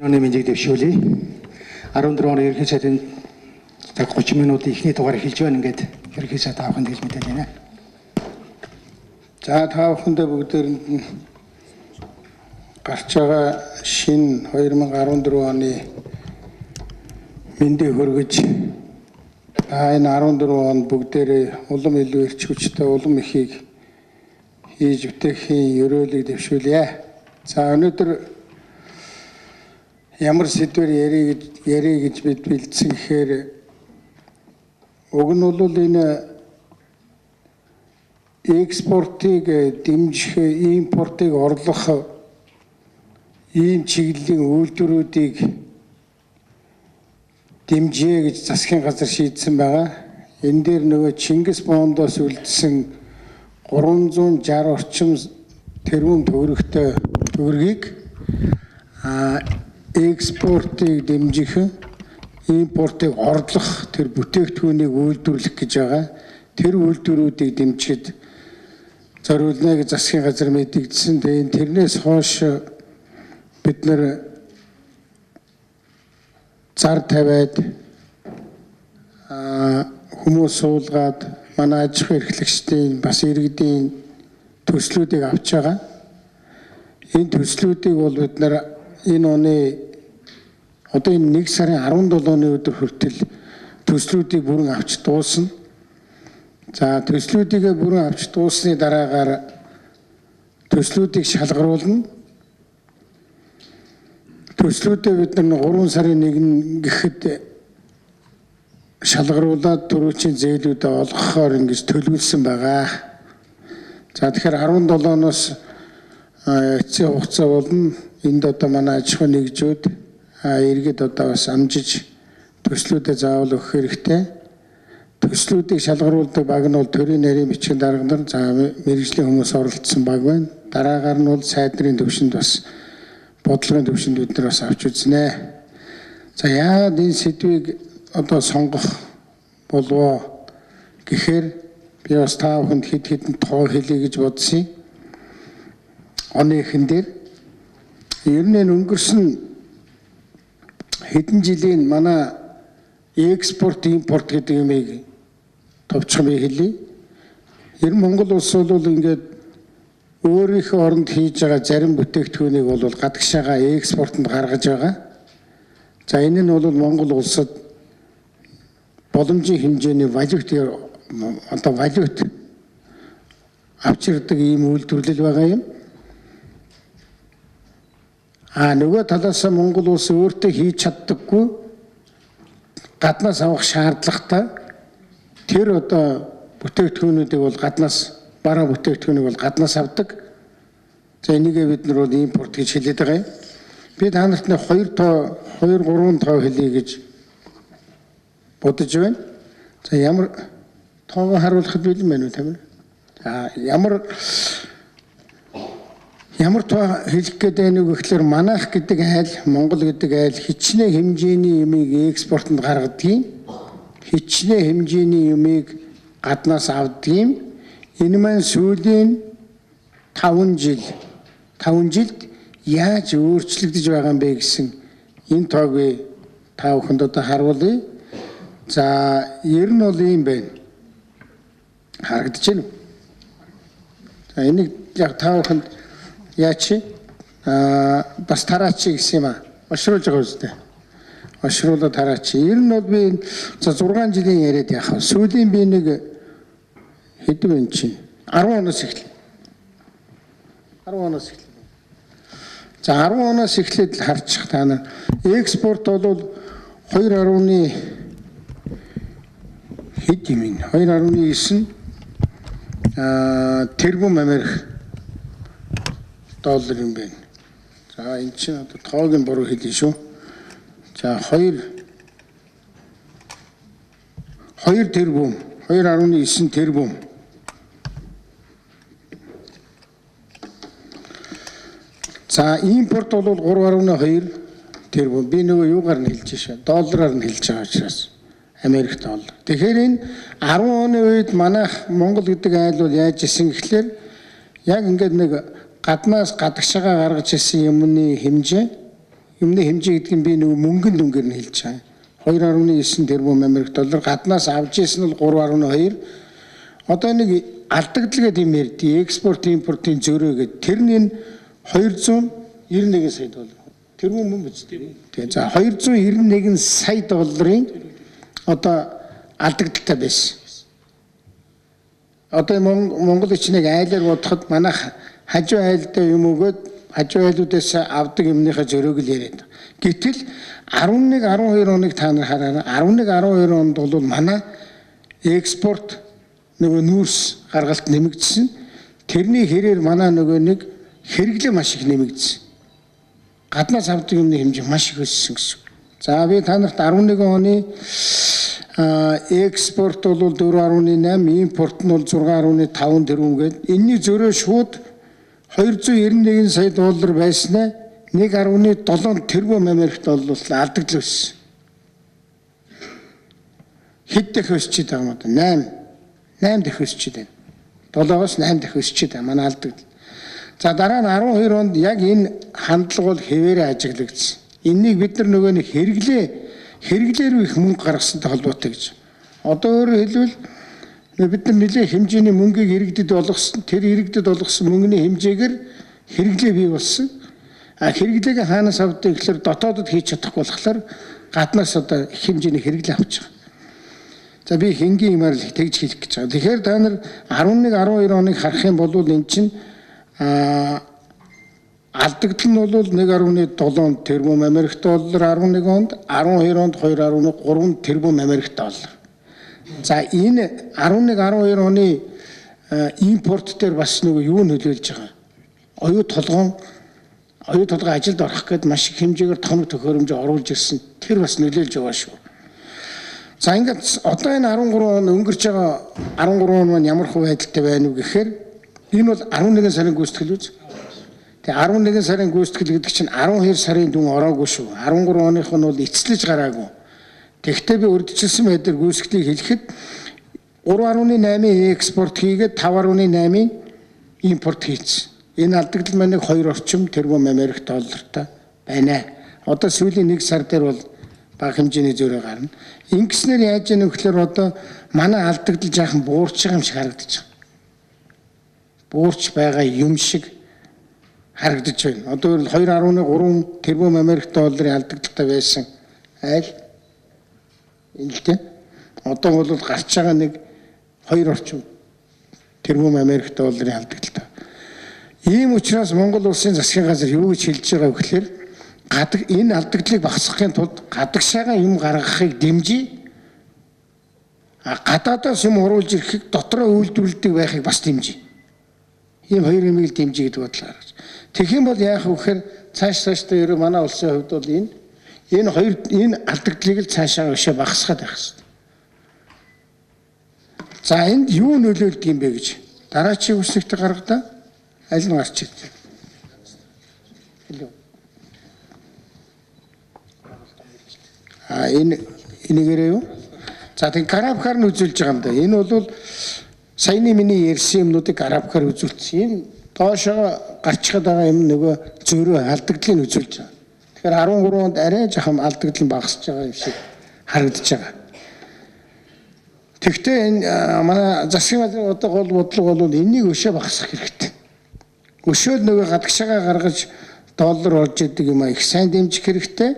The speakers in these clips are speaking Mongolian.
Оны мэндийг дэвшүүлье. 14 оны ерөнхий сайдын 30 минутын ихний дугаар эхэлж байна. Ингээд ерөнхий сайд тааханд гэж мэдээлж байна. За та бүхэндээ бүгдээрэнд нь гарч байгаа шинэ 2014 оны мэндийг хүргэж энэ 14 онд бүгдээрээ улам илүү эрч хүчтэй улам ихийг хийж бүтэхийн ерөөлийг дэвшүүлье. За өнөөдөр ямар сэдвээр ярих гэж бид бэлдсэн гэхээр уг нь бол энэ экспортыг дэмжих, импортыг орлох ийм чиглэлийн үйлдвэрүүдийг дэмжье гэж засгийн газар шийдсэн байгаа. Энэ дээр нөгөө Чингис Бондоос үлдсэн 360 орчим тэрбум төгрөгийг экспортыг дэмжих, импортыг орлох тэр бүтээгдэхүүнийг үйлдвэрлэх гэж байгаа. Тэр үйлдвэрүүдийг дэмжихэд зориулна гэж засгийн газар мэдэгдсэн. Тэгээд тэрнээс хойш бид нар зар тавиад хүмүүс суулгаад манай аж ахуй эрхлэгчдийн бас иргэдийн төслүүдийг авч байгаа. Энэ төслүүдийг бол бид нар энэ оны одоо энэ 1 сарын 17-ны өдөр хүртэл төслүүдийг бүрэн авч дуусна. За төслүүдийг бүрэн авч дуусны дараагаар төслүүдийг шалгаруулна. Төслүүдээ бид нар 3 сарын 1 гэхэд шалгаруулад төрөөчийн зээлүүдээ олгохоор ингэж төлөвлөсөн байгаа. За тэгэхээр 17-ноос эцсийн хугацаа болно. Энд одоо манай аж ахуй нэгжүүд иргэд одоо бас амжиж төслүүдэд заавал өгөх хэрэгтэй. Төслүүдийг шалгаруулдаг баг нь бол төрийн нарийн бичгийн дарга нар, за мэргэжлийн хүмүүс оролцсон баг байна. Дараагаар нь бол сайд нарын төвшөнд бас бодлогын төвшөнд бид нар бас авч үзнэ. За яагаад энэ сэдвийг одоо сонгох болов гэхээр би бас та бүхэнд хэд хэдэн тоо хэлье гэж бодсон. Оны эхэн дээр ер нь өнгөрсөн хэдэн жилийн манай экспорт, импорт гэдэг юмыг товчхон би хэлье. Ер нь Монгол улс бол ингээд өөрийнхөө оронд хийж байгаа зарим бүтээгдэхүүнийг бол гадагшаага экспортод гаргаж байгаа. За энэ нь бол Монгол улсад боломжийн хэмжээний валют одоо валют авчирдаг ийм үйлдвэрлэл байгаа юм. Нөгөө талаас Монгол улс өөртөө хийж чаддаггүй гаднаас авах шаардлагатай тэр одоо бүтээгдэхүүнүүдийг бол гаднаас бараа бүтээгдэхүүнийг бол гаднаас авдаг. За энийгээ бид нар бол импорт гэж хэлээд байгаа юм. Би та нарт 2 3 тоо хэлье гэж бодож байна. За ямар тоогоо харуулахад бэлэн байна уу тамир? За ямар тоо хэлэх гээд байна уу гэхлээр манайх гэдэг айл, Монгол гэдэг айл хичнээн хэмжээний юмыг экспортод гаргадгийг, хичнээн хэмжээний юмыг гаднаас авдгийг. Энэ маань сүүлийн 5 жилд яаж өөрчлөгдөж байгаа юм бэ гэсэн энэ тоог та бүхэнд одоо харуулъя. За ер нь бол юм байна. Харагдаж байна уу? За энийг яг та бүхэнд яач бас тараач гэсэн юм аа. Ошруулж байгаа үстэй. Ошруулаад тараач. Ер нь бол би за 6 жилийн яриад яхав. Сүүлийн би нэг хэдэн вэ чинь 10 оноос эхлэв. 10 оноос эхлэв. За 10 оноос эхлээд харчих та нар. Экспорт бол 2.9 тэрбум Америк доллар юм байна. За энэ чинь одоо тоог нь буруу хэлье шүү. За 2 тэрбум 2.9 тэрбум. За импорт бол 3.2 тэрбум. Би нөгөө юугаар нь хэлж шээ. Доллараар нь хэлж байгаа учраас Америк доллар. Тэгэхээр энэ 10 оны үед манайх Монгол гэдэг айл бол яаж исэн гэхлээр яг ингээд нэг гаднаас гадагшаага гаргаж ирсэн юмны хэмжээ Юмны хэмжээ гэдэг нь би нөгөө мөнгөнд үнгээр нь хэлж байгаа. 2.9 тэрбум Америк доллар гаднаас авч ирсэн нь 3.2. Одоо нэг алдагдал гэдэг юм ярьдیں۔ Экспорт импортын зөрөө гэдэг. Тэр нь 291 сая доллар. Тэрбум мөн биз дээ. Тэгээ за 291 сая долларын одоо алдагдaltaй байсан. Одоо Монгол ичнийг айлаар бодоход манайх хажуу айлдаа юм өгөөд хажуу айлуудаас авдаг юмныхаа зөрөөг л яриад. Гэтэл 11-12 оныг та нар хараарай. 11-12 онд бол манай экспорт нөгөө нүүрс гаргалт нэмэгдсэн. Тэрний хэрээр манай нөгөө нэг хэрэглээ маш их нэмэгдсэн. Гаднаас авдаг юмны хэмжээ маш их өссөн гэсэн. За би та нарт 11 оны экспорт бол 4.8, импорт нь бол 6.5 тэрбум гээд энэний зөрөө шууд 291 сая доллар байснаа 1.7 тэрбум Америк доллар алдагдал өссөн. Хэд дэх өсчихэд байгаа юм бэ? 8 дэх өсчихэд байна. 7-оос 8 дэх өсчихэд байна манай алдагдал. За дараа нь 12 онд яг энэ хандлага бол хэвээрээ ажиглагдсан. Энийг бид нар нөгөө нэг хэрэглээр их мөнгө гаргасантай холбоотой гэж. Одоо өөрөөр хэлбэл бид нар нэлээд хэмжээний мөнгийг иргэдэд болгосон, тэр иргэдэд болгосон мөнгөний хэмжээгээр хэрэглээ бий болсон. Хэрэглээг хаанаас авдаг гэхээр дотоодод хийж чадахгүй болохоор гаднаас одоо их хэмжээний хэрэглээ авч байгаа. За би хингийн юмар л тэгж хэлэх гэж байгаа. Тэгэхээр та нар 11-12 оныг харах юм бол эн чинь алдагдал нь бол 1.7 тэрбум Америк доллар 11 онд, 12 онд 2.3 тэрбум Америк доллар. За энэ 11-12 оны импорт дээр бас нөгөө юу нөлөөлж байгаа. Оюу толгой ажилд орох гээд маш их хэмжээгээр тоног төхөөрөмж оруулж ирсэн. Тэр бас нөлөөлж байгаа шүү. За ингээд одоо энэ 13 он өнгөрч байгаа 13 он маань ямар хувь байдалтай байна вэ гэхээр энэ бол 11 сарын гүйцэтгэл үз. Тэгээ 11 сарын гүйцэтгэл гэдэг чинь 12 сарын дүн ороогүй шүү. 13 оных нь бол эцэлж гараагүй. Тэгвэл би урьдчилсан байдлаар гүйцэтгэлийг хэлэхэд 3.8 экспорт хийгээд 5.8 импорт хийсэн. Энэ алдагдал маань 2 орчим тэрбум Америк доллартай байна. Одоо сүүлийн 1 сар дээр бол бага хэмжээний зөрөө гарна. Ингэснээр яаж яах вэ гэхээр одоо манай алдагдал жаахан буурч байгаа юм шиг харагдаж байна. Буурч байгаа юм шиг харагдаж байна. Одоо 2.3 тэрбум Америк долларын алдагдaltaй байсан айл энэ л дээ. Одоо бол гарч байгаа нэг 2 орчим тэрбум Америк долларын алдагдaltaй. Ийм учраас Монгол улсын засгийн газар юу гэж хэлж байгаа вэ гэхээр энэ алдагдлыг багасгахын тулд гадагшаага юм гаргахыг дэмжиж гадаадаас юм оруулж ирэхийг дотроо үйлдвэрлэдэг байхыг бас дэмжиж. Ийм хоёр юмыг дэмжиж гэдэг бодлоо гаргаж. Тэгэх юм бол яах вэ гэхээр цаашдаа ерөө манай улсын хувьд бол энэ алдагдлыг л цаашаа өшөө багасгаад байх хэрэгтэй. За энд юу нөлөөлдөг юм бэ гэж дараачийн үсэгт гаргадаа аль нь гарч ирж байна. Энийгээрээ юу? За тэг графикаар нь үзүүлж байгаа юм да. Энэ бол саяны миний ярьсан юмнуудыг графикаар үзүүлсэн. Энэ доошоо гарчхад байгаа юм нөгөө зөрөө алдагдлыг үзүүлж байгаа. Тэгэхээр 13 онд арай жахам алдагдал нь багасж байгаа юм шиг харагдаж байгаа. Тэгвэл энэ манай засгийн газрын одоо гол бодлого бол энийг өшөө багасгах хэрэгтэй. Өшөө нөгөө гадагшаага гаргаж доллар олж идэг юм их сайн дэмжих хэрэгтэй.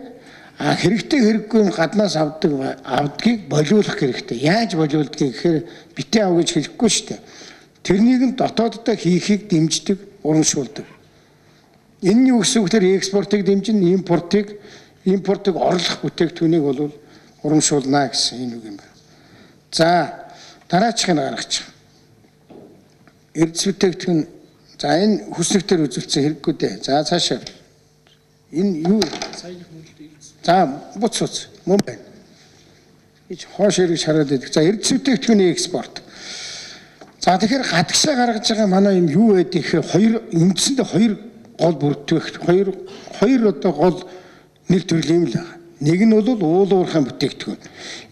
Хэрэгтэй хэрэггүй гаднаас авдгийг болиулах хэрэгтэй. Яаж болиулдгийг гэхээр битээ ав гэж хэлэхгүй шүү дээ. Тэрнийг нь дотооддоо хийхийг дэмждэг, урамшуулдаг. Энэ нь юу гэсэн үг вэ? Экспортыг дэмжин, импортыг орлох бүтээгдэхүүнийг бол урамшуулнаа гэсэн энэ үг юм байна. За дараачихыг гаргачих. Эрдэс бүтээгдэхүүн за энэ хүснэгтэр үзүүлсэн хэрэггүй дээ. За цаашаа. Энэ юу? За буцууц мөн байна. Ич хоош эргэж хараад байдаг. За эрдэс бүтээгдэхүүний экспорт. За тэгэхээр гадагшаа гаргаж байгаа манай юм юу байдаг гэхээр үндсэндээ хоёр гол бүртгэх хоёр одоо гол нэр төрлийн юм л байна. Нэг нь бол уул уурхайн бүтээгдэхүүн.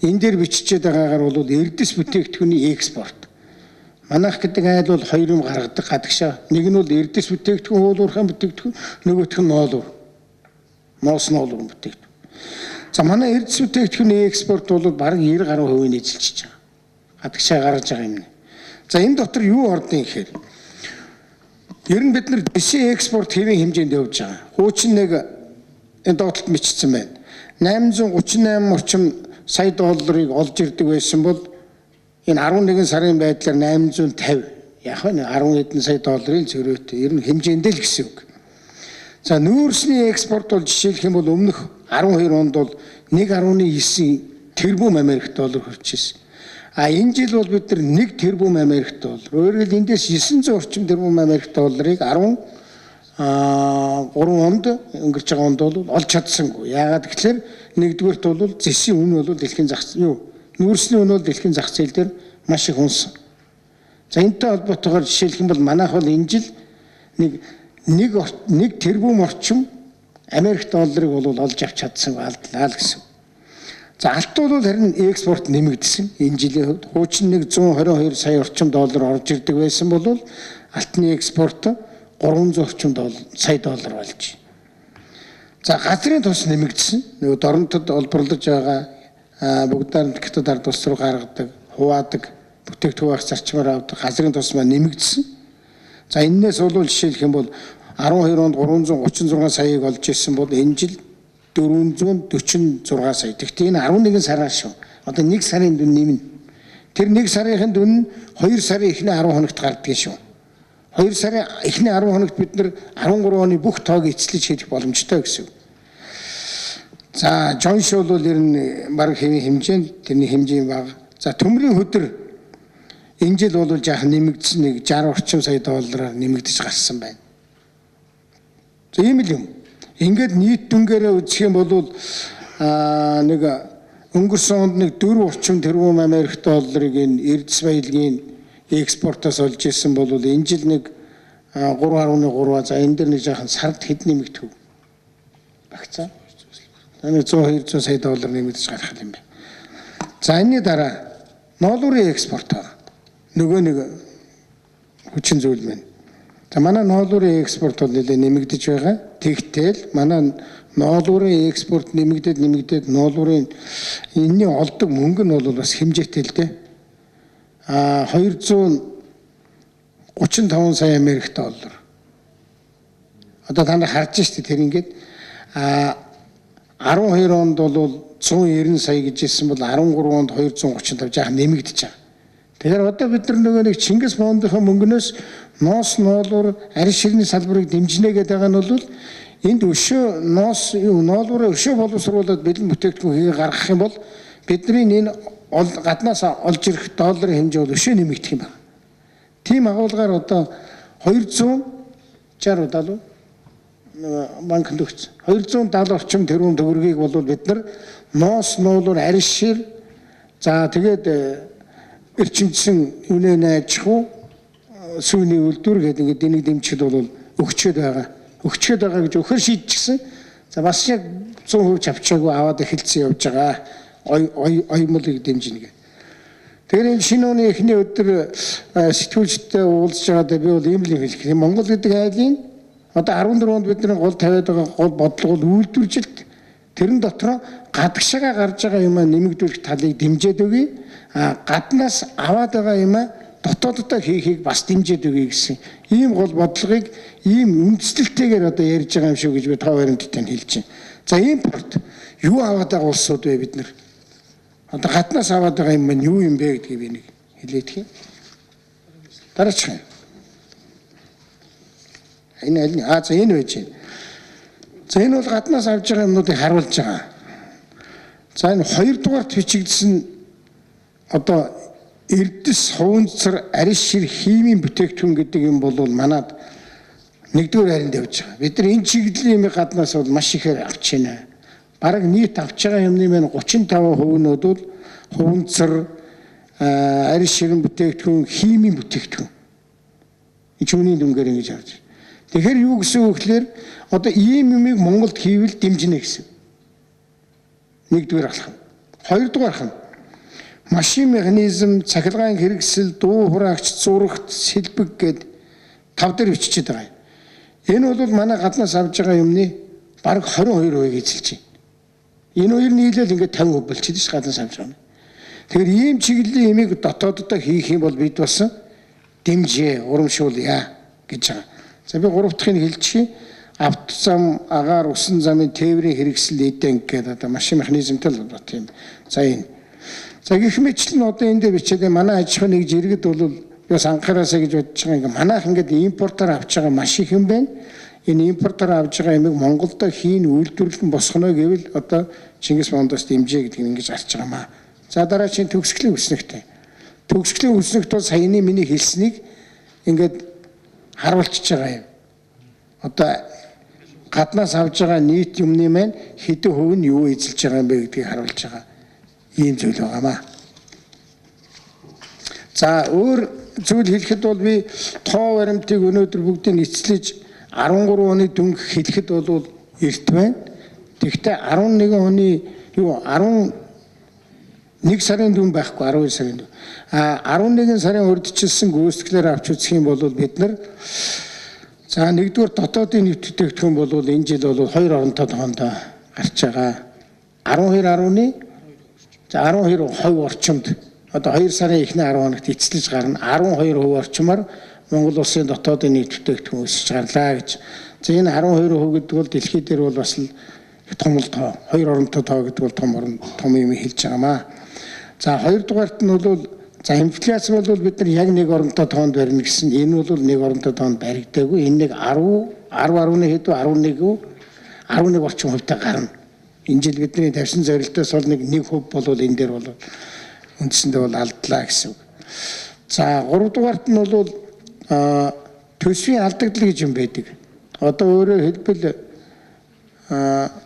Энэ дээр бичиж байгаагаар бол эрдэс бүтээгдэхүүний экспорт. Манайх гэдэг айл бол хоёр юм гаргадаг гадагшаа. Нэг нь бол эрдэс бүтээгдэхүүн уул уурхайн бүтээгдэхүүн, нөгөөх нь ноол уур. Ноос ноолуурын бүтээгдэхүүн. За манай эрдэс бүтээгдэхүүний экспорт бол бараг 90% эзэлж байгаа. Гадагшаа гаргаж байгаа юм. За энэ дотор юу ордын гэхээр ер нь бид нар дэшийн экспорт хэвийн хэмжээнд явж байгаа. Хуучин нэг энэ доотлолт бичсэн байна. 838 орчим сая долларыг олж ирдэг байсан бол энэ 11 сарын байдлаар 850 яг нь 10 хэдэн сая долларын зөрүүтэй ер нь хэмжээндээ л гэсэн үг. За нүүрсний экспорт бол жишээлх юм бол өмнөх 12 онд бол 1.9 тэрбум Америк доллар хүрч ирсэн. А энэ жил бол бид нар 1 тэрбум Америк доллар. Өөрөөр хэлбэл эндээс 900 орчим тэрбум Америк долларыг 3 онд өнгөрч байгаа онд бол олж чадсангүй. Яагаад гэвэл нэгдүгээрт бол зэсийн үн бол дэлхийн зах нүүрсний үн бол дэлхийн зах зээл дээр маш их унсан. За энэтэй холбоотойгоор жишээлх юм бол манайх бол энэ жил нэг тэрбум орчим Америк долларыг бол олж авч чадсан алдлаа л гэсэн. За алт бол харин экспорт нэмэгдсэн. Энэ жилийн хувьд хуучин нэг 122 сая орчим доллар орж ирдэг байсан бол алтны экспорт 300 орчим сая доллар болж байна. За газрын тус нэмэгдсэн. Нөгөө дорнотод олборлож байгаа бүгдээр хятад ард улс руу гаргадаг, хуваадаг, бүтээгдэхүүн зарчмаар авдаг газрын тус маань нэмэгдсэн. За энээс бол жишээлх юм бол 12 онд 336 саяыг олж ирсэн бол энэ жил 446 сая. Тэгэхдээ энэ 11 сараар шүү. Одоо 1 сарын дүн нэмнэ. Тэр 1 сарын дүн нь 2 сарын эхний 10 хоногт гардаг шүү. 2 сарын эхний 10 хоногт бид нар 13 оны бүх тоог эцэлж хийх боломжтой гэсэн. За Джон Шоу бол ер нь баг хэвийн хэмжээнд тэрний хэмжээ бага. За төмрийн хөдөр энэ жил бол жаахан нэмэгдсэн нэг 60 орчим сая доллараар нэмэгдэж гарсан байна. За ийм л юм. Ингээд нийт дүнгээрээ үзэх юм бол нэг өнгөрсөн онд нэг 4 орчим тэрбум Америк долларыг энэ эрдэс баялагын экспортоос олж ирсэн бол энэ жил нэг 3.3 за энэ дэр нэг жаахан сард хэд нэмэгдэв. Багцаа. Нэг 100-200 сая доллар нэмэгдэж гарах юм байна. За энэний дараа ноолуурын экспорт нөгөө нэг хүчин зүйл байна. За манай ноолуурын экспорт бол нэлээд нэмэгдэж байгаа. Тэгтэл манай ноолуурын экспорт нэмэгдээд ноолуурын энэний олдог мөнгө нь бол бас хэмжээтэй л дээ. 235 сая Америк доллар. Одоо та нар харж штэ тэр ингээд 12 онд бол 190 сая гэж хэлсэн бол 13 онд 235 жаахан нэмэгдэж байгаа. Тэгэхээр одоо бид нар нөгөө нэг Чингис Мондынхаа мөнгнөөс ноос ноолуур арьс ширний салбарыг дэмжинэ гэдэг байгаа нь бол энд өшөө ноолуураа өшөө боловсруулад бэлэн бүтээгдэхүүн хийгээ гаргах юм бол бидний энэ гаднаас олж ирэх долларын хэмжээ бол өшөө нэмэгдэх юм байна. Тийм агуулгаар одоо 260 банкнд өгсөн. 270 орчим тэрбум төгрөгийг бол бид нар ноос ноолуур арьс шир за тэгээд эрчимчин үнэ аж ахуй сүүний үйлдвэр гэдэг ингээд энийг дэмжихэд бол өгчөөд байгаа. Өгчөөд байгаа гэж өхөр шийдчихсэн. За бас яг 100% авчаагүй аваад эхэлсэн явж байгаа. Оёмлыг дэмжинэ гэх. Тэгэхээр энэ шинэ оны эхний өдөр сэтгүүлчтэй уулзж байгаадаа би бол ийм л хэлэх. Монгол гэдэг айлын одоо 14 онд бидний гол тавиад байгаа гол бодлого бол үйлдвэржилт. Тэрэн дотроо гадагшаага гарч байгаа юм нэмэгдүүлэх талыг дэмжиж өгье. Гаднаас аваад байгаа юм дотооддоо хийхийг бас дэмжиж өгье гэсэн ийм гол бодлогыг ийм үндэслэлтэйгээр одоо ярьж байгаа юм шүү гэж би тав баримттай хэлж байна. За импорт юу аваад байгаа улсууд вэ бид нар? Одоо гаднаас аваад байгаа юм юу юм бэ гэдгийг би нэг хэлээд хий. Дараач. Энэ аль нь за энэ байж байна. За энэ бол гаднаас авж байгаа юмнуудыг харуулж байгаа. За энэ хоёрдугаарт бичигдсэн одоо эрдэс хуванцар арьс шир химийн бүтээгдэхүүн гэдэг юм бол манад нэгдүгээр хайранд явж байгаа. Бид нар энэ чиглэлийн юм гаднаас бол маш ихээр авч байна. Бараг нийт авч байгаа юмны маань 35% нь бол хуванцар арьс ширэн бүтээгдэхүүн химийн бүтээгдэхүүн. Энэ чүний дүнгээр ингэж авч байна. Тэгэхээр юу гэсэн үг гэхээр одоо ийм юмыг Монголд хийвэл дэмжинэ гэсэн. Нэгдүгээр алхам. Хоёрдугаар алхам. Машин механизм, цахилгаан хэрэгсэл, дуу хураагч, зурагт, сэлбэг гэд 5 дээр бичиж байгаа юм. Энэ бол манай гаднаас авж байгаа юмны бараг 22% эзэлж байна. Энэ хоёр нийлээл ингээд 50% болчихсон ш гадна самж байгаа. Тэгэхээр ийм чиглэлийн имийг дотооддоо хийх юм бол бид бас дэмжээ, урамшуулъя гэж байгаа. За би гурав дахьыг хэлчихье. Авто зам, агаар, усан замын тээврийн хэрэгсэл эдэн гэдэг одоо машин механизмтай л одоо тийм. За энэ. За гэх мэтлэн одоо энэ дээр бичээд манай аж ахуйн нэгж иргэд бол би бас анхаараасаа гэж бодож байгаа ингээ манайх ингээд импортоор авч байгаа маш их юм байна. Энэ импортоор авж байгаа юмыг Монголдо хийн үйлдвэрлэн босгоно гэвэл одоо Чингис Мондоос дэмжээ гэдэг нь ингэж гарч байгаа маа. За дараа чинь төгсгөлийн үснэгтэй. Төгсгөлийн үснэгт бол саяны миний хэлснийг ингээд харуулчихж байгаа юм. Одоо гаднаас авж байгаа нийт юмны маань хэдэн хувь нь юу эзэлж байгаа юм бэ гэдгийг харуулж байгаа ийм зүйл байгаа маа. За өөр зүйл хэлэхэд бол би тоо баримтыг өнөөдөр бүгдийг эцлэж 13 оны дүнг хэлэхэд бол эрт байна. Тэгвэл 11 оны юу 11 сарын дүн байхгүй 12 сарын дүн. 11 сарын урьдчилсан гүйцэтгэлээр авч үзэх юм бол бид нар за нэгдүгээр дотоодын нийт бүтээгдэхүүн бол энэ жил бол 2 оронтой тоонд гарч байгаа. 12.10-ны за 12% орчимд одоо 2 сарын эхний 10 хоногт эцэлж гарна 12% орчмоор Монгол улсын дотоодын нийт бүтээгдэхүүн өсөж гарлаа гэж. За энэ 12% гэдэг бол дэлхий дээр бол бас л том л тоо. 2 оронтой тоо гэдэг бол том юм хэлж байгаамаа. За хоёрдугаарт нь бол за инфляц бол бид нар яг 1 оронтой тоонд барина гэсэн. Энэ бол 1 оронтой тоонд баригдаагүй. Энэ нэг 10.1 хэд 11 орчим хувьтай гарна. Энэ жил бидний тавьсан зорилтоос бол нэг 1% бол энэ дээр бол үндсэндээ бол алдлаа гэсэн үг. За 3 дугаарт нь бол төсвийн алдагдал гэж юм байдаг. Одоо өөрөөр хэлбэл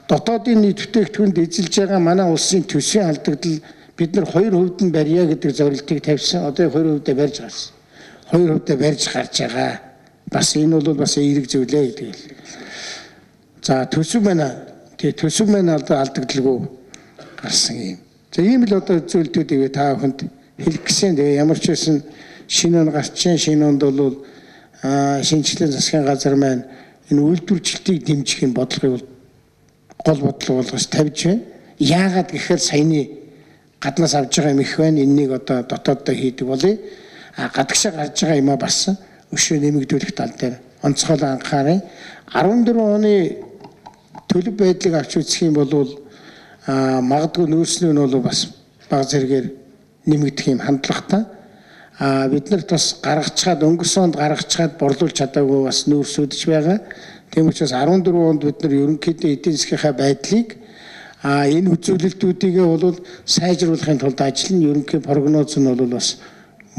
дотоодын нийт бүтээгдэхүүнд эзэлж байгаа манай улсын төсвийн алдагдал бид нар 2% нь барья гэдэг зорилтыг тавьсан. Одоо 2% барьж гарсан. 2% барьж гарч байгаа. Бас энэ бол бас эерэг зүйлээ гэдэг. За төсөв байна. Тэгээ төсөв маань одоо алдагдaltaгүй гарсан юм. За ийм л одоо зүйлүүдийг та бүхэнд хэлэх гэсэн. Тэгээ ямар ч байсан шинэ он гарч чинь шинэ онд бол шинжлэлийн засгийн газар маань энэ үйлдвэржилтийг дэмжих энэ бодлогыг гол бодлого болгож тавьж байна. Яагаад гэхээр саяны гаднаас авж байгаа юм их байна. Энэнийг одоо дотооддоо хийдэг болъё. Гадагшаа гарч байгаа юмаа бас өшөө нэмэгдүүлэх тал дээр онцгойлон анхаарай. 14 оны төлөв байдлыг авч үзэх юм бол магадгүй нөөцний нь бол бас бага зэрэгээр нэмэгдэх юм хандлагатай. Бид нарт бас гаргацгаад өнгөрсөн онд гаргацгаад борлуулж чадаагүй бас нөөцүүдж байгаа. Тийм учраас 14 онд бид нар ерөнхийдөө эдийн засгийнхаа байдлыг энэ үзүүлэлтүүдийгээ бол сайжруулахын тулд ажил нь ерөнхий прогноз нь бол бас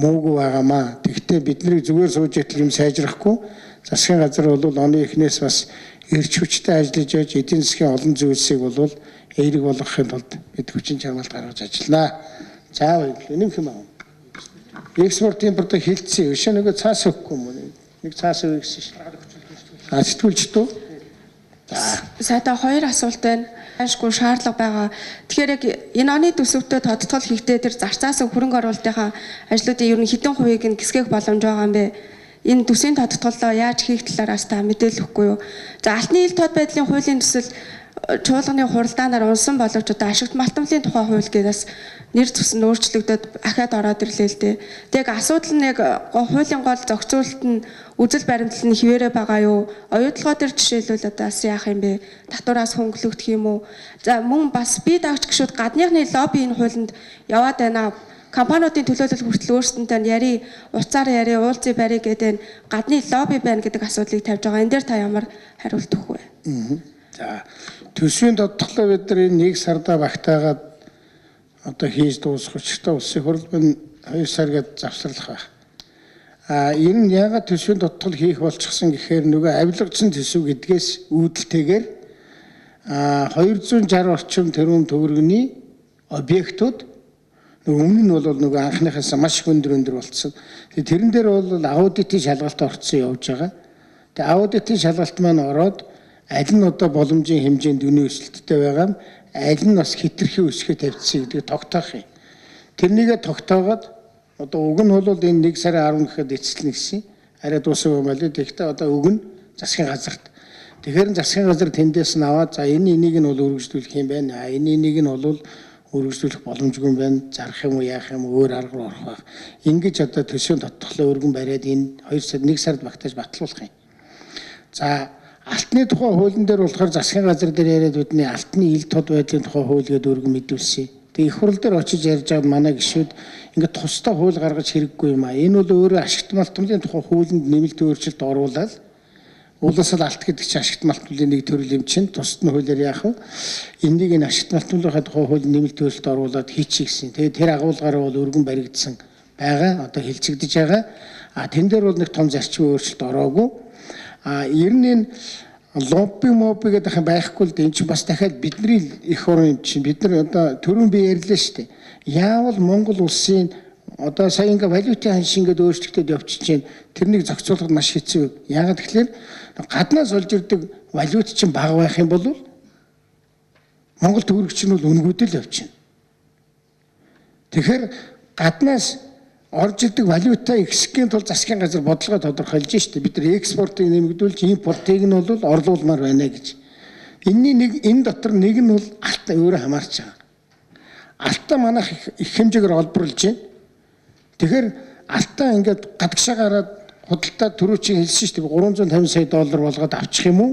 муугүй байгаамаа. Тэгэхдээ бидний зүгээр сууж идэл юм сайжрахгүй засгийн газар бол оны эхнээс бас эрч хүчтэй ажиллаж явж эдийн засгийн олон зүйлсийг бол эерэг болгохын тулд бид хүчин чармайлт гаргаж ажилланаа. За баярлалаа. Нэг юм аа. Экспорт импорт хилцээ. Өшөө нэг цаас өгөхгүй юм уу? Нэг цаас өгөх гэсэн шүү. Сэтгүүлч дөө. Сайдаа хоёр асуулт байна. Ашгүй шаардлага байгаа. Тэгэхээр яг энэ оны төсөвтөө тодтгол хийхдээ тэр зарцаас хөрөнгө оруулалтынхаа ажлуудын ер нь хэдэн хувийг нь гисгэх боломж байгаа юм бэ? Энэ төсвийн тодтголоо яаж хийх талаараас та мэдээлэл өгөхгүй юу? За алтны ил тод байдлын хуулийн төсөл чуулганы хуралдаанаар унсан боловч одоо ашигт малтамлын тухай хууль гэдээс нэр зөксөн өөрчлөгдөд ахаад ороод ирлээ л дээ. Тэг асуудал нь яг хуулийн гол зохицуулалт нь үзэл баримтлал нь хിവэрэ байгаа юу? Оюутлогоо төр жишээлбэл одоо бас яах юм бэ? Татвараас хөнгөлөгдөх юм уу? За мөн бас бие даагч гишүүд гадныхны лобби энэ хуулинд яваад байна. Компаниудын төлөөлөл хүртэл өөрсдөнтэй яри, уцаар яри, уулзыг барь гэдэг гадны лобби байна гэдэг асуудлыг тавьж байгаа. Энэ дээр та ямар хариулт өгөх вэ? За төсвийн тодтолоо бид нар энэ 1 сарда багтаагаад одоо хийж дуусгах учиртай улсын хурал маань 2 сар гээд завсарлах байх. Энэ нь яагаад төсвийн тодтол хийх болчихсон гэхээр нөгөө авилгацсан төсөв гэдгээс үүдэлтэйгээр 260 орчим тэрбум төгрөгийн объектууд өмнө нь бол нөгөө анхныхаас маш их өндөр болсон. Тэрэн дээр бол аудитын шалгалт орцсон явж байгаа. Тэгээ аудитын шалгалт маань ороод аль нь одоо боломжийн хэмжээнд үнийн өсөлттэй байгаа юм, аль нь бас хэтэрхий өсгөө тавьчихсан гэдгийг тогтоох юм. Тэрнийгээ тогтоогоод одоо уг нь бол энэ 1 сарын 10 гэхэд эцэлнэ гэсэн. Арай дуусах юм байна лээ. Тэгэхдээ одоо уг нь засгийн газарт. Тэгэхээр засгийн газар тэндээс нь аваад за энийг нь бол үргэлжлүүлэх юм байна. Энийг нь бол үргэлжлүүлэх боломжгүй юм байна. Зарах юм уу, яах юм уу, өөр арга руу орох байх. Ингэж одоо төсвийн тодтголоо өргөн бариад энэ 1 сард багтааж батлуулах юм. За алтны тухай хуулийн дээр болохоор засгийн газар дээр яриад бидний алтны ил тод байдлын тухай хууль гэдэг өргөн мэдүүлсэн. Тэгээ их хурл дээр очиж ярьж байгаа манай гишүүд ингээд тусдаа хууль гаргаж хэрэггүй юм аа. Энэ бол өөрөө ашигт малтмлын тухай хуулинд нэмэлт өөрчлөлт оруулаад уулсал алт гэдэг чинь ашигт малтмлын нэг төрөл юм чинь тусад нь хуулиар яах вэ? Энийг энэ ашигт малтмлын тухай хуулинд нэмэлт өөрчлөлт оруулаад хийчих гэсэн. Тэгээ тэр агуулгаараа бол өргөн баригдсан байгаа. Одоо хэлцэгдэж байгаа. Тэн дээр бол нэг том зарчмын өөрчлөлт ороогүй. Ер нь энэ лобби гэдэг юм байхгүй л дээ. Энд чинь бас дахиад бидний их орон чинь бид нар одоо түрүүн би ярьлаа шүү дээ. Яавал Монгол улсын одоо сая ингээ валютын ханш ингээд өөрчлөлтөд явчих чинь тэрнийг зохицуулахад маш хэцүү. Яагаад тэгэхээр гаднаас олж ирдэг валют чинь бага байх юм бол Монгол төгрөг чинь бол үнгүүдэл явчихна. Тэгэхээр гаднаас орж ирдэг валютаа ихсэхийн тулд засгийн газар бодлого тодорхойлж штэ. Бид нар экспортыг нэмэгдүүлж импортыг нь бол орлуулмаар байна гэж. Энэ дотор нэг нь бол алтаа өөрөө хамаарч байгаа. Алтаа манайх их хэмжээгээр олборлж байна. Тэгэхээр алтаа ингээд гадагшаа гараад худалдаа түрүүчийн хэлсэн штэ 350 сая доллар болгоод авчих юм уу?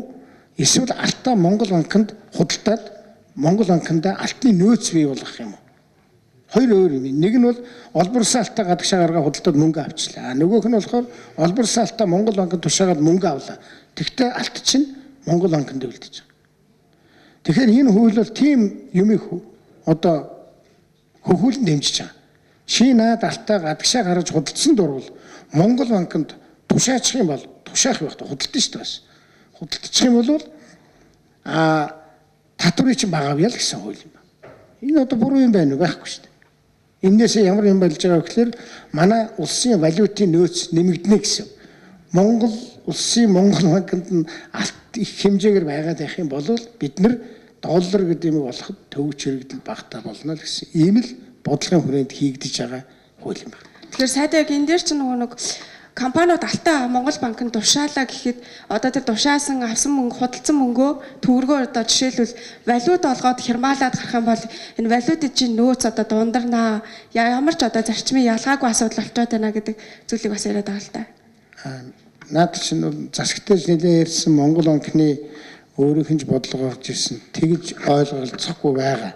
Эсвэл алтаа Монгол банкнд худалдаад Монгол банкнда алтны нөөц бий болгох юм уу? Хоёр өөр юм. Нэг нь бол олборсон алтаа гадагшаа гаргаа худалдаад мөнгө авчлаа. Нөгөөх нь болохоор олборсон алтаа Монгол банкнд тушаагаад мөнгө авлаа. Тэгвэл алт чинь Монгол банкнд үлдэж байгаа. Тэгэхээр энэ хууль бол тийм юмыг одоо хөвгүүлэн дэмжиж байгаа. Шинаад алтаа гадагшаа гаргаж худалдсан дурвал Монгол банкнд тушаачих юм бол тушаах байх та худалдсан шүү дээ бас. Худалдчих юм бол татврыг чинь багавъя л гэсэн хууль юм байна. Энэ одоо буруу юм байна уу? Байхгүй шүү дээ. Эннээс ямар юм болж байгаа вэ гэхээр манай улсын валютын нөөц нэмэгдэнэ гэсэн. Монгол улсын Монгол банкнд нь алт их хэмжээгээр байгаад байх юм бол бид нар доллар гэдэг юм болоход төвч хэрэгдэл багтаа болно л гэсэн. Ийм л бодлогын хүрээнд хийгдэж байгаа хууль юм байна. Тэгэхээр сайдаа яг энэ дээр ч нэг компаниуд алтаа Монгол банкнд тушаалаа гэхэд одоо тэр тушаасан авсан мөнгө худалдсан мөнгөө төгрөгөөр одоо жишээлбэл валют олгоод хямаалаад гарах юм бол энэ валютын чинь нөөц одоо дундарнаа ямар ч одоо зарчмын ялгаагүй асуудал болчиход байна гэдэг зүйлийг бас яриад байгаа л та. Наад чинь засагтай нэлээд ярьсан Монгол банкны өөрийнх нь бодлого гарч ирсэн. Тэгж ойлголцохгүй байгаа.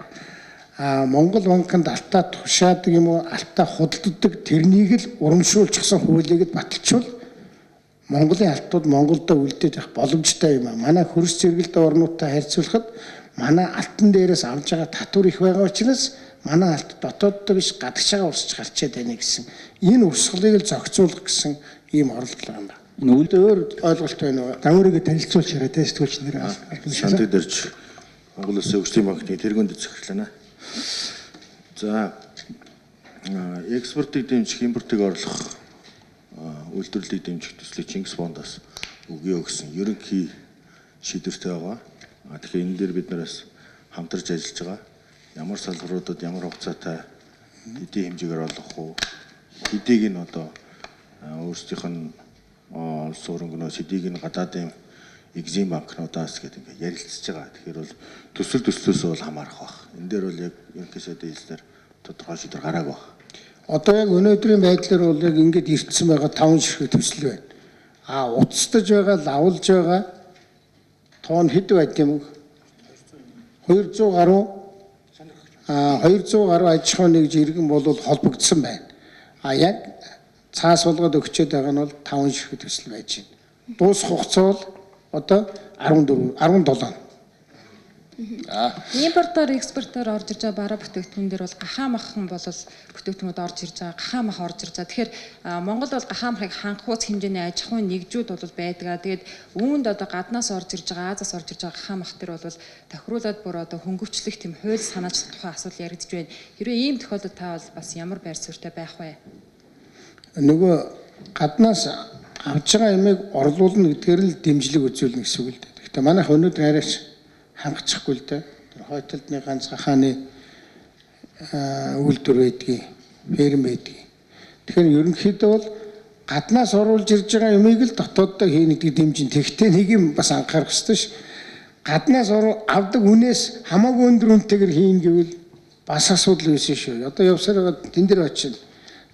Монгол банкнд алтаа тушаадаг юм уу алтаа худалддаг тэрнийг л урамшуулчихсан хуулийг баталчвал Монголын алтууд Монголдо үлдээж явах боломжтой юм аа. Манай хөрс зэрэгэлдээ орнуудтай харьцуулахад манай алтан дээрээс авж байгаа татвар их байгаа учраас манай алт дотооддоо биш гадагшаа урсч гарчээд байна гэсэн. Энэ урсгалыг л зохицуулах гэсэн ийм оролдлого юм байна. Энэ үлд өөр ойлголт байна уу? Өөрийгөө танилцуулж яриад сэтгүүлч нэр Шантыг дэрж Монгол Улсын хөгжлийн банкны тэргуунд захирлана. За экспортыг дэмжих, импортыг орлох, үйлдвэрлэлийг дэмжих төслийг Чингис бондоос өгье гэсэн ерөнхий шийдвэртэй байгаа. Тэгэхээр энэ дээр бид нараас хамтарч ажиллаж байгаа. Ямар салбаруудад ямар хугацаатай хэдийн хэмжээгээр олгох уу? Хэдийг нь одоо өөрсдийнх нь улсын хөрөнгөнөөс хэдийг нь гадаадын Экзим банкнуудаас гэдэг ингээд ярилцж байгаа. Тэгэхээр бол төслөөс бол хамаарах байх. Энэ дээр бол яг ерөнхий сайдын хэлснээр тодорхой шийдвэр гараагүй байна. Одоо яг өнөөдрийн байдлаар бол яг ингээд ирсэн байгаа 5 ширхэг төсөл байна. Уцтаж байгаа, лавлж байгаа тоон хэд байд юм бэ? 200 гаруй 200 гаруй аж ахуй нэгж иргэн бол холбогдсон байна. Яг цаас болгоод өгчөөд байгаа нь бол 5 ширхэг төсөл байж байна. Дуусах хугацаа бол одоо 17. Импортоор экспортоор орж ирж байгаа бараа бүтээгдэхүүн дээр бол гахаа махан бол бүтээгдэхүүнүүд орж ирж байгаа, гахаа мах орж ирж байгаа. Тэгэхээр Монгол бол гахаа махыг хангахуйц хэмжээний аж ахуйн нэгжүүд бол байдаг. Тэгээд үүнд одоо гаднаас орж ирж байгаа, Азаас орж ирж байгаа гахаа мах төр бол тохируулаад бүр одоо хөнгөвчлөх тийм хууль санаач тухай асуудал яригдж байна. Хэрвээ ийм тохиолдолд та бол бас ямар байр суурьтай байх вэ? Нөгөө гаднаас авж байгаа ямиг орлуулна гэдгээр л дэмжлэг үзүүлнэ гэсэн үг л дээ. Гэхдээ манайх өнөөдөр арайч хангацчихгүй л дээ. Тэр хойтолдны ганц гахааны үйлдвэр байдгийг, ферм байдгийг. Тэгэхээр ерөнхийдөө бол гаднаас оруулж ирж байгаа юмыг л дотооддоо хийнэ гэдэг дэмжин. Тэгтээ нэг юм бас анхаарах хэрэгтэй ш. Гаднаас авдаг үнээс хамаагүй өндөр үнэтэйгээр хийн гэвэл бас асуудал үүснэ шүү. Одоо явсараа тэн дээр очив.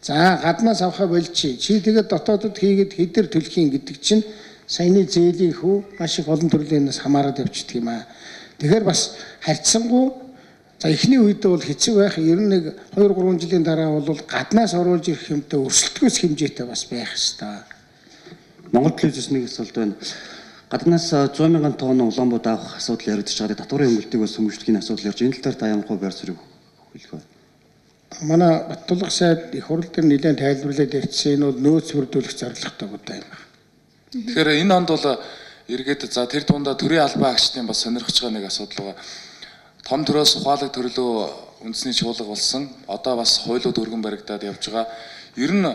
За гаднаас авахаа болчих. Чи тэгээд дотоодод хийгээд хэдэр төлхийн гэдэг чинь саяны зээлийн хүү маш их олон төрлийн хамаарат явчихдаг юм аа. Тэгэхээр бас харьцангуй за эхний үедээ бол хэцүү байх. Ер нь нэг 2-3 жилийн дараа бол гаднаас оруулж ирэх юмтай өрсөлдөхөөс хэмжээтэй бас байх ёстой. Монгол телевизээс нэг асуулт байна. Гаднаас 100 мянган тонн улаан бууд авах асуудал яригдж байгаа. Татварын хөнгөлтийг бас хүмүүжлэхийн асуудал ярьж энэ талаар та ямар хөө байр суурийг хэлэх вэ? Манай Баттулга сайд их хурл дээр нэлээд тайлбарлаад ярьсан. Энэ бол нөөц бүрдүүлэх зорилготой budаа юм байна. Тэгэхээр энэ онд бол эргээд за тэр дундаа төрийн албан агчдын бас сонирхож байгаа нэг асуудал байгаа. Том төрөөс ухаалаг төрлөө үндэсний чуулга болсон. Одоо бас хуулиуд өргөн баригдаад явж байгаа. Ер нь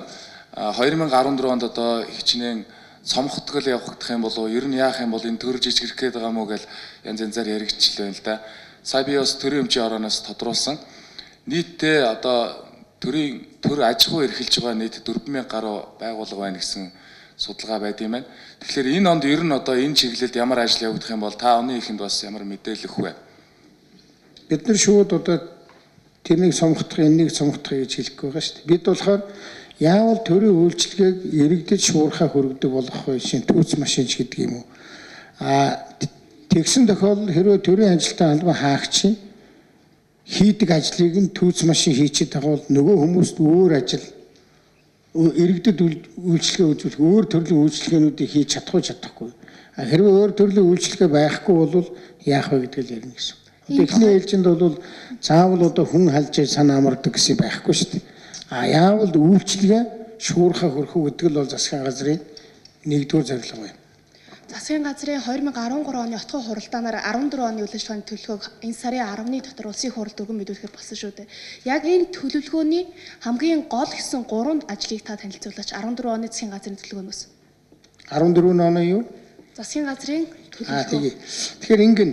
2014 онд одоо хичнээн цомхотгол явагдах юм болов уу? Ер нь яах юм бол энэ төр жижигрэх гээд байгаа мó гэл янз янзаар яригдчихлээ л да. Сая би бас төрийн өмчийн орооноос тодруулсан. Нийтдээ одоо төр аж ахуй эрхэлж байгаа нийт 4,000 гаруй байгууллага байна гэсэн судалгаа байд юм байна. Тэгэхээр энэ онд ер нь одоо энэ чиглэлд ямар ажил явагдах юм бол та оны ихэнд бас ямар мэдээлэл өгөх вэ? Бид нар шууд одоо тэрнийг сонгох, энэнийг сонгох гэж хэлэхгүй байгаа шүү дээ. Бид болохоор яавал төрийн үйлчлэгийг иргэдэд шуурхаа хөргөдөг болгох вэ? Шинэ түүц машинч гэдэг юм уу? Тэгсэн тохиолдолд хэрвээ төрийн ажилтны албан хаагчийн хийдэг ажлыг нь түүц машин хийчихэд байгаа бол нөгөө хүмүүст өөр ажил иргэдэд үйлчлэгээ үзүүлэх өөр төрлийн үйлчлэгээнүүдийг хийж чадахгүй. Хэрвээ өөр төрлийн үйлчлэгээ байхгүй бол яах вэ гэдгийг ярина гэсэн. Эхний ээлжинд бол заавал одоо хүн халж санаа амардаг гэсэн байхгүй шүү дээ. Яавал үйлчлэгээ шуурхаа хөрхөө гэдэг л бол засгийн газрын нэгдүгээр зорилго байна. Засгийн газрын 2013 оны отгоо хуралдаанаар 14 оны үйл ажиллагааны төлөвлөгөөг энэ сарын 10-ны дотор улсын хуралд өргөн мэдүүлэхээр болсон шүү дээ. Яг энэ төлөвлөгөөний хамгийн гол гэсэн 3 ажлыг та танилцуулаач. 14 оны засгийн газрын төлөвлөгөөнөөс. 14 оны юу? Засгийн газрын төлөвлөгөө. Тэгэхээр ингэн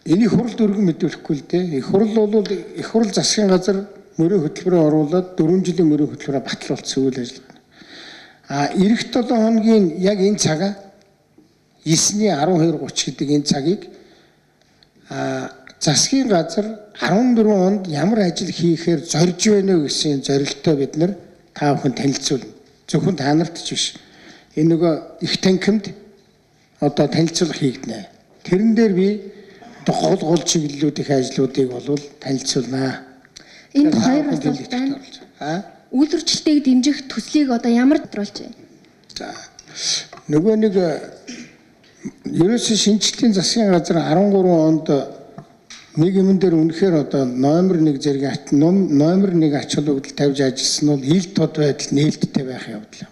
энийг хуралд өргөн мэдүүлэхгүй л дээ. Их хурал засгийн газар мөрийн хөтөлбөрөөр оруулаад 4 жилийн мөрийн хөтөлбөрөөр батлуулсан үйл ажиллагаа. Ирэх 7 хоногийн яг энэ цагаа 9/12/30 гэдэг энэ цагийг засгийн газар 14 онд ямар ажил хийхээр зорж байна вэ гэсэн зорилттой бид нар та бүхэн танилцуулна. Зөвхөн та нарт ч биш. Энэ нөгөө их танхимд одоо танилцуулга хийгдэнэ. Тэрэн дээр би гол чиглэлүүдийн ажлуудыг болвол танилцуулнаа. Энд хоёр асуулт байна. Үйлдвэрчлэлтийг дэмжих төслийг одоо ямар тодруулж байна? За. Нөгөө нэг ерөөсөө шинжилтийн засгийн газар 13 онд нэг юм дээр үнэхээр одоо номер 1 зэрэг номер 1 ач холбогдол тавьж ажилласан бол ил тод байдал нээлттэй байх явдал.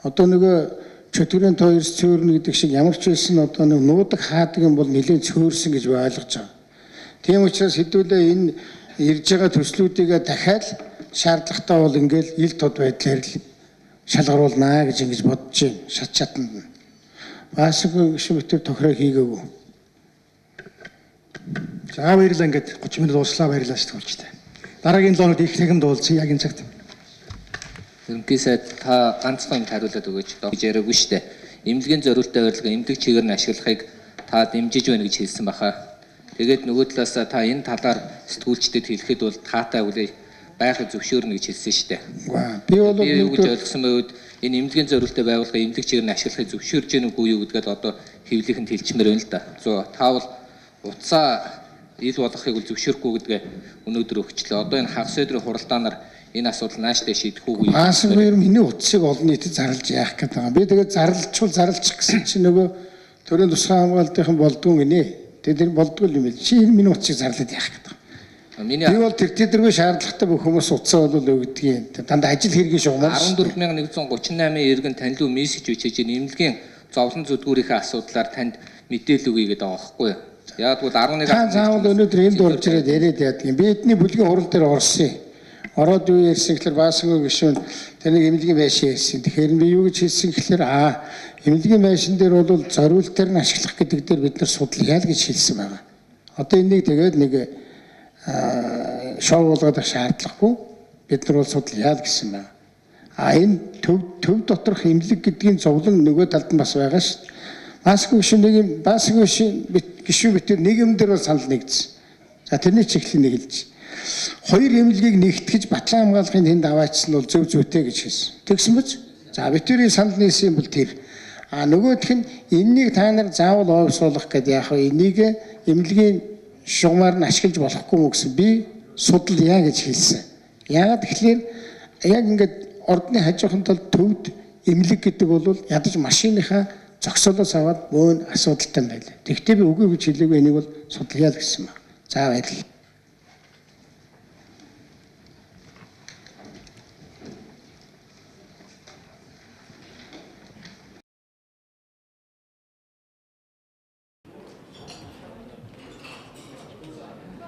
Одоо нөгөө чөтгөрийн тойрс цөөрнө гэдэг шиг ямар ч байсан одоо нэг нуудаг хаадаг юм бол нэлээд цөөрсөн гэж ойлгож байгаа. Тийм учраас хэдүүлээ энэ ирж байгаа төслүүдийг дахиад шаардлагатай бол ингээл ил тод байдлаар л шалгаруулнаа гэж ингэж бодож байна. Шат чатанд нь. Баасгүй гişмэтэр тохироо хийгээгүй. За баярлалаа ингээд 30 минут дууслаа баярлалаа шүү дээ. Дараагийн 7 хоногт их тэгэмд уулзъя яг энэ цагт. Ерөнхий сайд та ганцхан хариулаад өгөөч гэж яриаггүй шүү дээ. Эмнэлгийн зориултаа барилга эмнэлэг чигээр нь ашиглахыг та дэмжиж байна гэж хэлсэн баха. Тэгээд нөгөө талаас та энэ талаар сэтгүүлчдэд хэлэхэд бол таатай үлээ байхыг зөвшөөрнө гэж хэлсэн шүү дээ. Би бол юу гэж ойлгосон байвал энэ эмнэлгийн зориултаа байгуулга эмнэлэг чигээр нь ашиглахыг зөвшөөрж гэнэ үгүй юу гэдгээд одоо хэвлийнхэнд хэлчмээр байна л да. Таавал утсаа ил болгохыг л зөвшөөрөхгүй гэдгээ өнөөдөр өгчлээ. Одоо энэ хагас өдрийн хуралдаанаар энэ асуудал нааштай шийдэх үгүй юу? Баасгүй миний утсыг олон нийтэд зарлж яах гэдэг байгаа. Би тэгээд зарлчих гэсэн чинь нөгөө төрийн тусгай хамгаалтынхан болдгүй гинэ. Тэр болдгүй юм байл. Чи миний утсыг зарлаад яах гэдэг. Би бол тэрдэргүй шаардлагатай бүх хүмүүс утсаа бол өгдөг. Дандаа ажил хэргийн шугамар. 14138 иргэн танил мессеж үчиж эмнэлгийн зовлон зүдгүүрийнхээ асуудлаар танд мэдээлэл өгье гэдэг байгаа байхгүй юу? Яг бол 11 та заавал өнөөдөр энд урж ирээд яриад яадаг юм. Би эдний бүлгийн хурал дээр орсон. Ороод юу ярьсан гэхээр баасгүй гişүүн тэнийг эмнэлгийн байшин ярьсан. Тэгэхээр би юу гэж хэлсэн гэхээр эмнэлгийн байшин дээр бол зориултаар нь ашиглах гэдэг дээр бид нар судлаа л гэж хэлсэн байгаа. Одоо энийг тэгээд нэг шоу болгох шаардлагагүй. бид нар бол судлаа гэсэн байна. Энэ төв доторх эмнэлэг гэдгийн зовлон нөгөө талд нь бас байгаа шүү дээ. Басгүй гişүү битэр нэг юм дээр бол санал нэгдсэн. За тэрний чиглэлийг нэг хэлж. Хоёр эмнэлгийг нэгтгэж батлан хамгаалахын тэнд аваачсан нь бол зөв зүйтэй гэж хэлсэн. Тэгсэн мэт. За битэрийн санал нийсэн бол тэр. Нөгөөх нь энэнийг та нар заавал ойрсуулах гэдэг яг энийг эмнэлгийн шугамар нь ашиглаж болохгүй мө гэсэн би судлаа гэж хэлсэн. Яагаад тэгэхээр яг ингээд ордны хажуухын тал төвд эмнэлэг гэдэг бол ядаж машиныхаа зогсоолоос аваад мөн асуудалтай байлаа. Тэгвэл би үгүй гэж хэлээгүй энийг бол судлаа гэсэн байна. За баярлалаа.